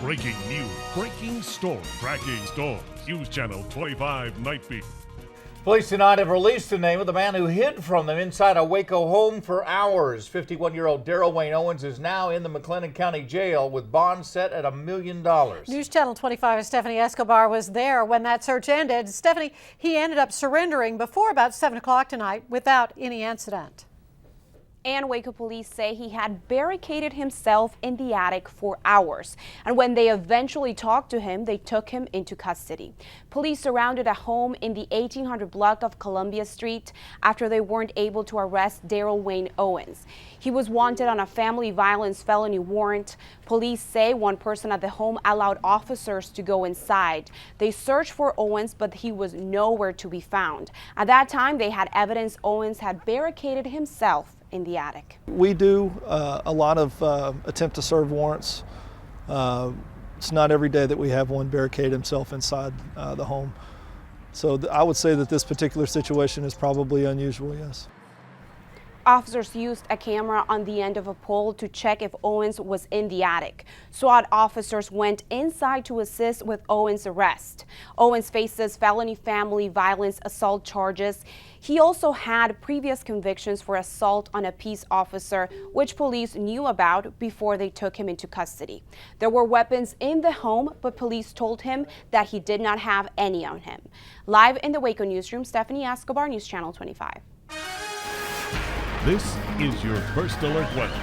Breaking news, breaking story, tracking storms. News Channel 25 Night Beat. Police tonight have released the name of the man who hid from them inside a Waco home for hours. 51-year-old Daryl Wayne Owens is now in the McLennan County Jail with bond set at $1 million. News Channel 25's Stephanie Escobar was there when that search ended. Stephanie, he ended up surrendering before about 7 o'clock tonight without any incident. And Waco police say he had barricaded himself in the attic for hours. And when they eventually talked to him, they took him into custody. Police surrounded a home in the 1800 block of Columbia Street after they weren't able to arrest Daryl Wayne Owens. He was wanted on a family violence felony warrant. Police say one person at the home allowed officers to go inside. They searched for Owens, but he was nowhere to be found. At that time, they had evidence Owens had barricaded himself in the attic. We do a lot of attempt to serve warrants. It's not every day that we have one barricade himself inside the home. So I would say that this particular situation is probably unusual, yes. Officers used a camera on the end of a pole to check if Owens was in the attic. SWAT officers went inside to assist with Owens' arrest. Owens faces felony family violence assault charges. He also had previous convictions for assault on a peace officer, which police knew about before they took him into custody. There were weapons in the home, but police told him that he did not have any on him. Live in the Waco newsroom, Stephanie Escobar, News Channel 25. This is your First Alert weather.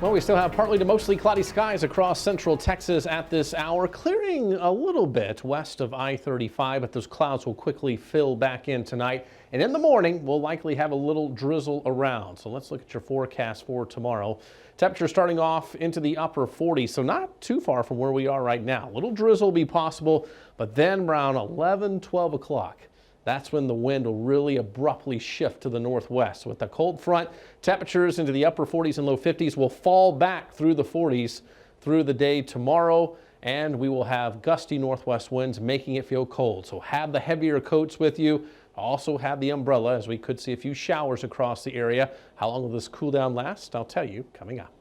Well, we still have partly to mostly cloudy skies across central Texas at this hour, clearing a little bit west of I-35, but those clouds will quickly fill back in tonight. And in the morning, we'll likely have a little drizzle around. So let's look at your forecast for tomorrow. Temperature starting off into the upper 40s, so not too far from where we are right now. A little drizzle will be possible, but then around 11, 12 o'clock. That's when the wind will really abruptly shift to the northwest. With the cold front, temperatures into the upper 40s and low 50s will fall back through the 40s through the day tomorrow, and we will have gusty northwest winds making it feel cold. So have the heavier coats with you. Also have the umbrella, as we could see a few showers across the area. How long will this cool down last? I'll tell you coming up.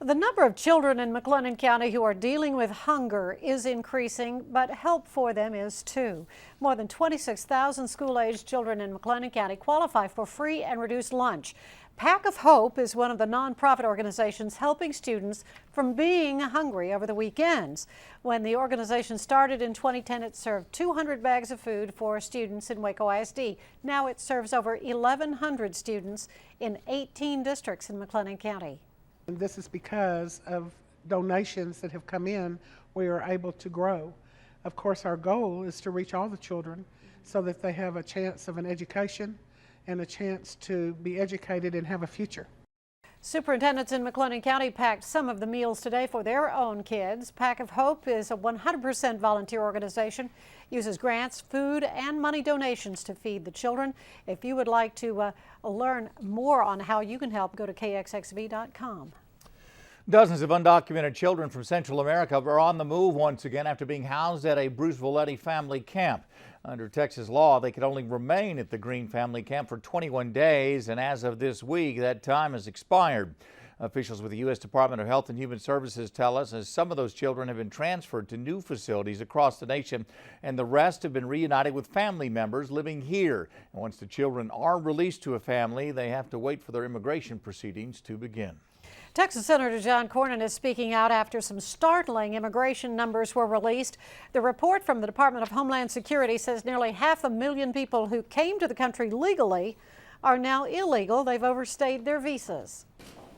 The number of children in McLennan County who are dealing with hunger is increasing, but help for them is too. More than 26,000 school-aged children in McLennan County qualify for free and reduced lunch. Pack of Hope is one of the nonprofit organizations helping students from being hungry over the weekends. When the organization started in 2010, it served 200 bags of food for students in Waco ISD. Now it serves over 1,100 students in 18 districts in McLennan County. And this is because of donations that have come in, we are able to grow. Of course, our goal is to reach all the children so that they have a chance of an education and a chance to be educated and have a future. Superintendents in McLennan County packed some of the meals today for their own kids. Pack of Hope is a 100% volunteer organization, uses grants, food, and money donations to feed the children. If you would like to learn more on how you can help, go to KXXV.com. Dozens of undocumented children from Central America are on the move once again after being housed at a Bruce Valetti family camp. Under Texas law, they could only remain at the Green family camp for 21 days, and as of this week, that time has expired. Officials with the U.S. Department of Health and Human Services tell us as some of those children have been transferred to new facilities across the nation, and the rest have been reunited with family members living here. And once the children are released to a family, they have to wait for their immigration proceedings to begin. Texas Senator John Cornyn is speaking out after some startling immigration numbers were released. The report from the Department of Homeland Security says nearly 500,000 people who came to the country legally are now illegal. They've overstayed their visas.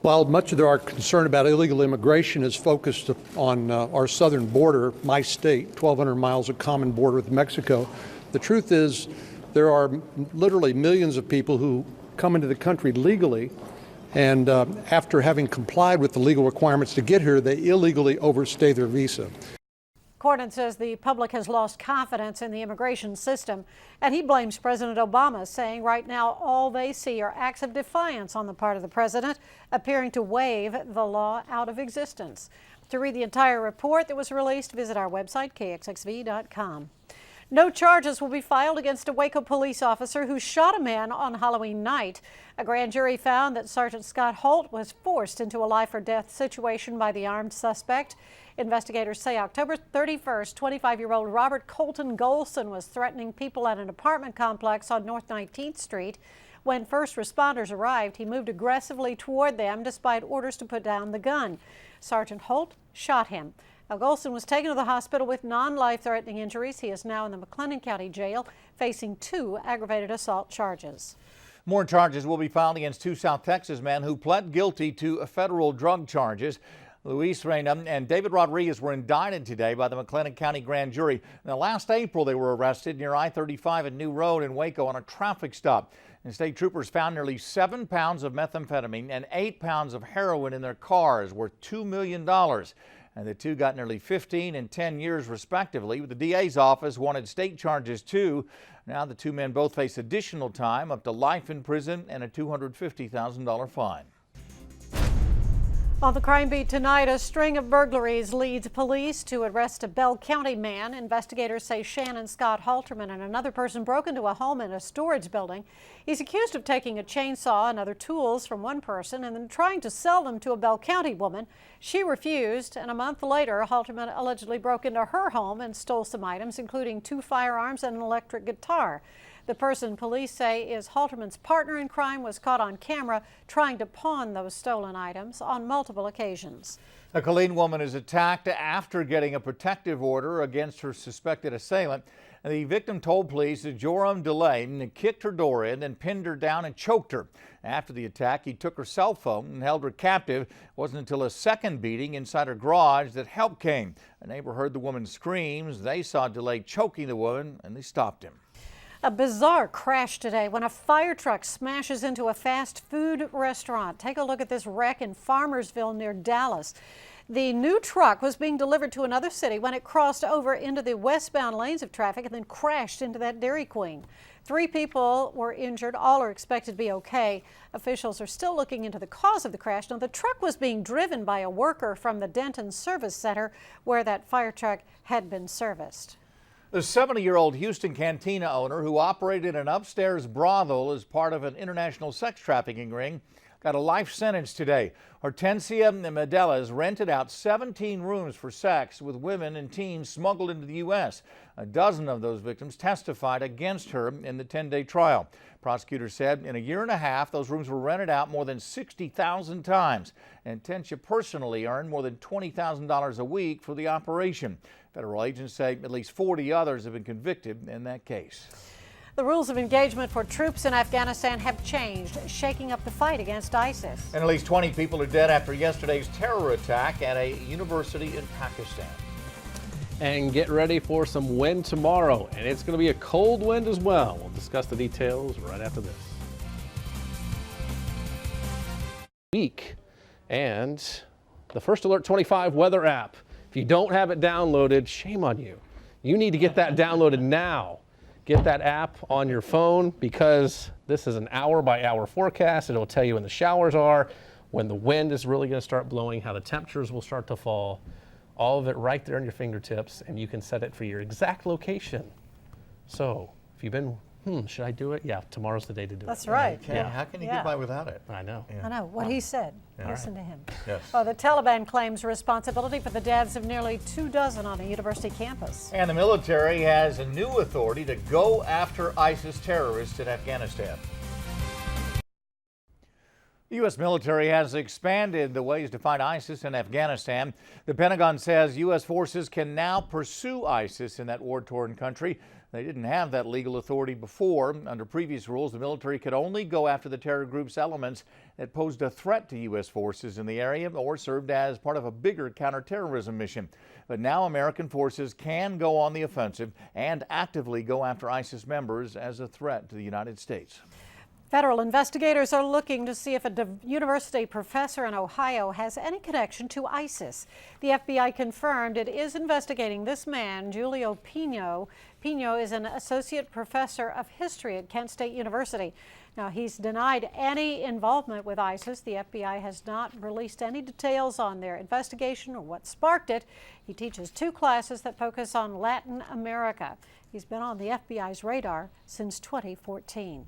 While much of our concern about illegal immigration is focused on our southern border, my state, 1,200 miles of common border with Mexico, the truth is there are literally millions of people who come into the country legally, and after having complied with the legal requirements to get here, they illegally overstay their visa. Cornyn says the public has lost confidence in the immigration system, and he blames President Obama, saying right now all they see are acts of defiance on the part of the president, appearing to wave the law out of existence. To read the entire report that was released, visit our website, KXXV.com. No charges will be filed against a Waco police officer who shot a man on Halloween night. A grand jury found that Sergeant Scott Holt was forced into a life-or-death situation by the armed suspect. Investigators say October 31st, 25-year-old Robert Colton Golson was threatening people at an apartment complex on North 19th Street. When first responders arrived, he moved aggressively toward them despite orders to put down the gun. Sergeant Holt shot him. Now, Golson was taken to the hospital with non-life-threatening injuries. He is now in the McLennan County Jail facing 2 aggravated assault charges. More charges will be filed against 2 South Texas men who pled guilty to federal drug charges. Luis Reyna and David Rodriguez were indicted today by the McLennan County Grand Jury. Now, last April, they were arrested near I-35 at New Road in Waco on a traffic stop. And state troopers found nearly 7 pounds of methamphetamine and 8 pounds of heroin in their cars, worth $2 million. And the 2 got nearly 15 and 10 years respectively. The DA's office wanted state charges too. Now the 2 men both face additional time, up to life in prison and a $250,000 fine. On the crime beat tonight, a string of burglaries leads police to arrest a Bell County man. Investigators say Shannon Scott Halterman and another person broke into a home in a storage building. He's accused of taking a chainsaw and other tools from one person and then trying to sell them to a Bell County woman. She refused, and a month later, Halterman allegedly broke into her home and stole some items, including 2 firearms and an electric guitar. The person police say is Halterman's partner in crime was caught on camera trying to pawn those stolen items on multiple occasions. A Killeen woman is attacked after getting a protective order against her suspected assailant. The victim told police that Joram Delane kicked her door in, then pinned her down and choked her. After the attack, he took her cell phone and held her captive. It wasn't until a second beating inside her garage that help came. A neighbor heard the woman's screams. They saw Delane choking the woman, and they stopped him. A bizarre crash today when a fire truck smashes into a fast food restaurant. Take a look at this wreck in Farmersville near Dallas. The new truck was being delivered to another city when it crossed over into the westbound lanes of traffic and then crashed into that Dairy Queen. 3 people were injured. All are expected to be okay. Officials are still looking into the cause of the crash. Now, the truck was being driven by a worker from the Denton Service Center where that fire truck had been serviced. The 70-year-old Houston Cantina owner who operated an upstairs brothel as part of an international sex trafficking ring got a life sentence today. Hortensia Medelas rented out 17 rooms for sex with women and teens smuggled into the U.S. A dozen of those victims testified against her in the 10-day trial. Prosecutors said in a year and a half, those rooms were rented out more than 60,000 times. And Hortensia personally earned more than $20,000 a week for the operation. Federal agents say at least 40 others have been convicted in that case. The rules of engagement for troops in Afghanistan have changed, shaking up the fight against ISIS. And at least 20 people are dead after yesterday's terror attack at a university in Pakistan. And get ready for some wind tomorrow, and it's going to be a cold wind as well. We'll discuss the details right after this. Week and the First Alert 25 weather app. If you don't have it downloaded, shame on you. You need to get that downloaded now. Get that app on your phone because this is an hour-by-hour forecast. It'll tell you when the showers are, when the wind is really going to start blowing, how the temperatures will start to fall. All of it right there on your fingertips, and you can set it for your exact location. So if you've been, should I do it? Yeah, tomorrow's the day to do it. That's right. Yeah. How can you get by without it? I know. I know what he said. Yeah. Listen to him. Yes. The Taliban claims responsibility for the deaths of nearly 24 on a university campus. And the military has a new authority to go after ISIS terrorists in Afghanistan. The U.S. military has expanded the ways to fight ISIS in Afghanistan. The Pentagon says U.S. forces can now pursue ISIS in that war-torn country. They didn't have that legal authority before. Under previous rules, the military could only go after the terror group's elements that posed a threat to U.S. forces in the area or served as part of a bigger counterterrorism mission. But now American forces can go on the offensive and actively go after ISIS members as a threat to the United States. Federal investigators are looking to see if a university professor in Ohio has any connection to ISIS. The FBI confirmed it is investigating this man, Julio Pino. Pino is an associate professor of history at Kent State University. Now, he's denied any involvement with ISIS. The FBI has not released any details on their investigation or what sparked it. He teaches 2 classes that focus on Latin America. He's been on the FBI's radar since 2014.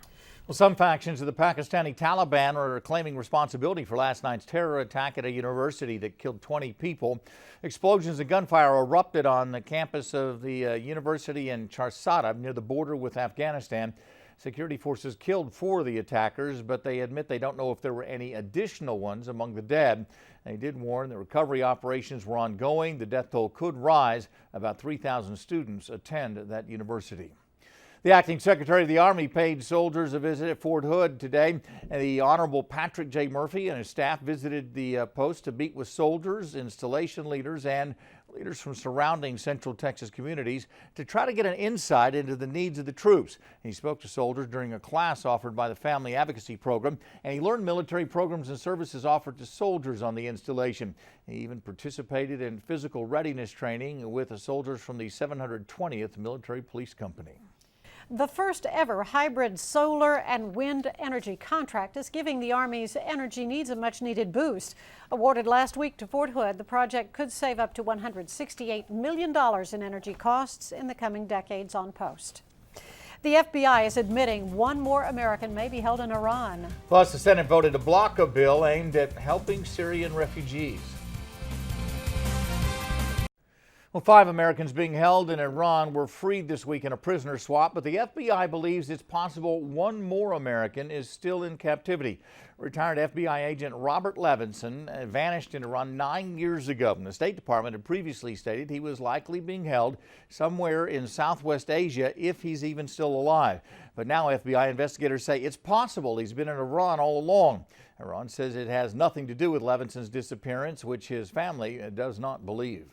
Well, some factions of the Pakistani Taliban are claiming responsibility for last night's terror attack at a university that killed 20 people. Explosions and gunfire erupted on the campus of the university in Charsada near the border with Afghanistan. Security forces killed 4 of the attackers, but they admit they don't know if there were any additional ones among the dead. They did warn that recovery operations were ongoing. The death toll could rise. About 3,000 students attend that university. The acting Secretary of the Army paid soldiers a visit at Fort Hood today. The Honorable Patrick J. Murphy and his staff visited the post to meet with soldiers, installation leaders, and leaders from surrounding Central Texas communities to try to get an insight into the needs of the troops. He spoke to soldiers during a class offered by the Family Advocacy Program, and he learned military programs and services offered to soldiers on the installation. He even participated in physical readiness training with the soldiers from the 720th Military Police Company. The first ever hybrid solar and wind energy contract is giving the Army's energy needs a much needed boost. Awarded last week to Fort Hood, the project could save up to $168 million in energy costs in the coming decades on post. The FBI is admitting 1 more American may be held in Iran. Plus, the Senate voted to block a bill aimed at helping Syrian refugees. Well, 5 Americans being held in Iran were freed this week in a prisoner swap, but the FBI believes it's possible 1 more American is still in captivity. Retired FBI agent Robert Levinson vanished in Iran 9 years ago. And the State Department had previously stated he was likely being held somewhere in Southwest Asia if he's even still alive. But now FBI investigators say it's possible he's been in Iran all along. Iran says it has nothing to do with Levinson's disappearance, which his family does not believe.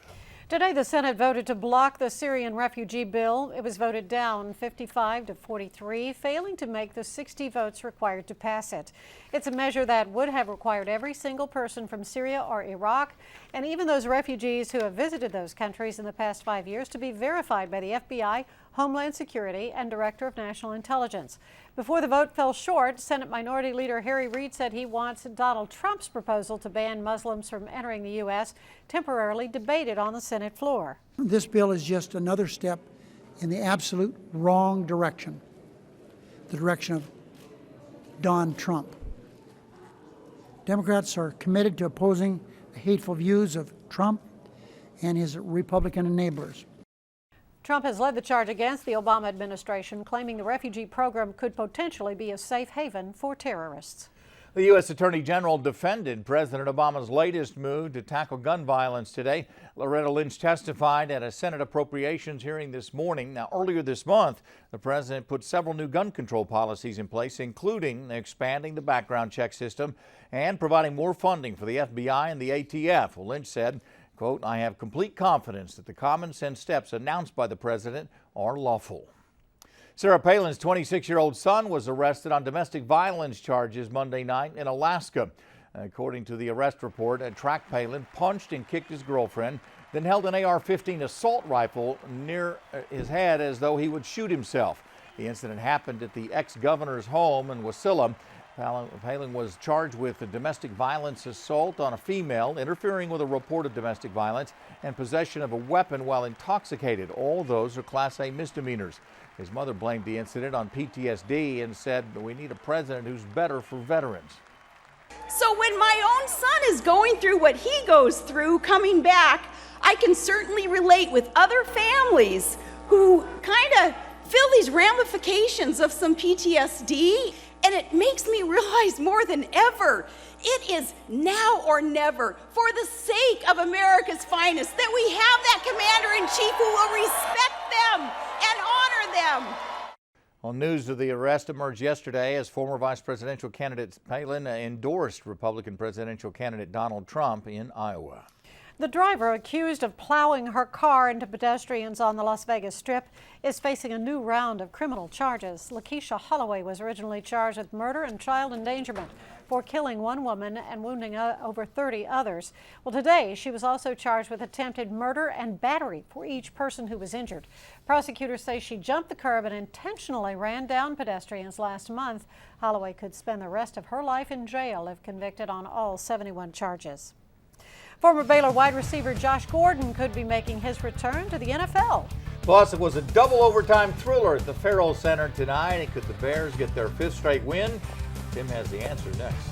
Today, the Senate voted to block the Syrian refugee bill. It was voted down 55 to 43, failing to make the 60 votes required to pass it. It's a measure that would have required every single person from Syria or Iraq, and even those refugees who have visited those countries in the past 5 years, to be verified by the FBI, Homeland Security, and Director of National Intelligence. Before the vote fell short, Senate Minority Leader Harry Reid said he wants Donald Trump's proposal to ban Muslims from entering the U.S. temporarily debated on the Senate floor. This bill is just another step in the absolute wrong direction, the direction of Don Trump. Democrats are committed to opposing the hateful views of Trump and his Republican enablers. Trump has led the charge against the Obama administration, claiming the refugee program could potentially be a safe haven for terrorists. The U.S. Attorney General defended President Obama's latest move to tackle gun violence today. Loretta Lynch testified at a Senate Appropriations hearing this morning. Now, earlier this month, the president put several new gun control policies in place, including expanding the background check system and providing more funding for the FBI and the ATF. Well, Lynch said, quote, "I have complete confidence that the common sense steps announced by the president are lawful." Sarah Palin's 26-year-old son was arrested on domestic violence charges Monday night in Alaska. According to the arrest report, Track Palin punched and kicked his girlfriend, then held an AR-15 assault rifle near his head as though he would shoot himself. The incident happened at the ex-governor's home in Wasilla. Palin was charged with a domestic violence assault on a female, interfering with a report of domestic violence, and possession of a weapon while intoxicated. All those are Class A misdemeanors. His mother blamed the incident on PTSD and said, "We need a president who's better for veterans." So when my own son is going through what he goes through coming back, I can certainly relate with other families who kind of feel these ramifications of some PTSD. And it makes me realize more than ever, it is now or never, for the sake of America's finest, that we have that commander-in-chief who will respect them and honor them. Well, news of the arrest emerged yesterday as former vice presidential candidate Palin endorsed Republican presidential candidate Donald Trump in Iowa. The driver accused of plowing her car into pedestrians on the Las Vegas Strip is facing a new round of criminal charges. Lakeisha Holloway was originally charged with murder and child endangerment. for killing one woman and wounding over 30 others. Well, today she was also charged with attempted murder and battery for each person who was injured. Prosecutors say she jumped the curb and intentionally ran down pedestrians last month. Holloway could spend the rest of her life in jail if convicted on all 71 charges. Former Baylor wide receiver Josh Gordon could be making his return to the NFL. Plus, it was a double overtime thriller at the Farrell Center tonight. And could the Bears get their 5th straight win? Tim has the answer next.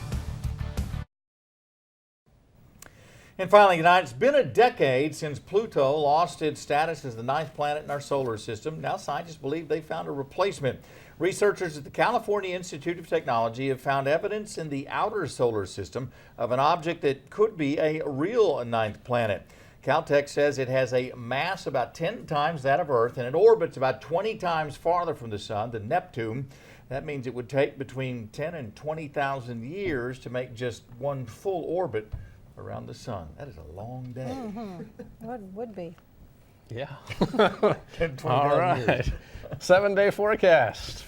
And finally tonight, it's been a decade since Pluto lost its status as the 9th planet in our solar system. Now scientists believe they found a replacement. Researchers at the California Institute of Technology have found evidence in the outer solar system of an object that could be a real 9th planet. Caltech says it has a mass about 10 times that of Earth, and it orbits about 20 times farther from the sun than Neptune. That means it would take between 10 and 20,000 years to make just one full orbit around the sun. That is a long day. Would be. Yeah. 10, 20 All right. years. 7-day forecast.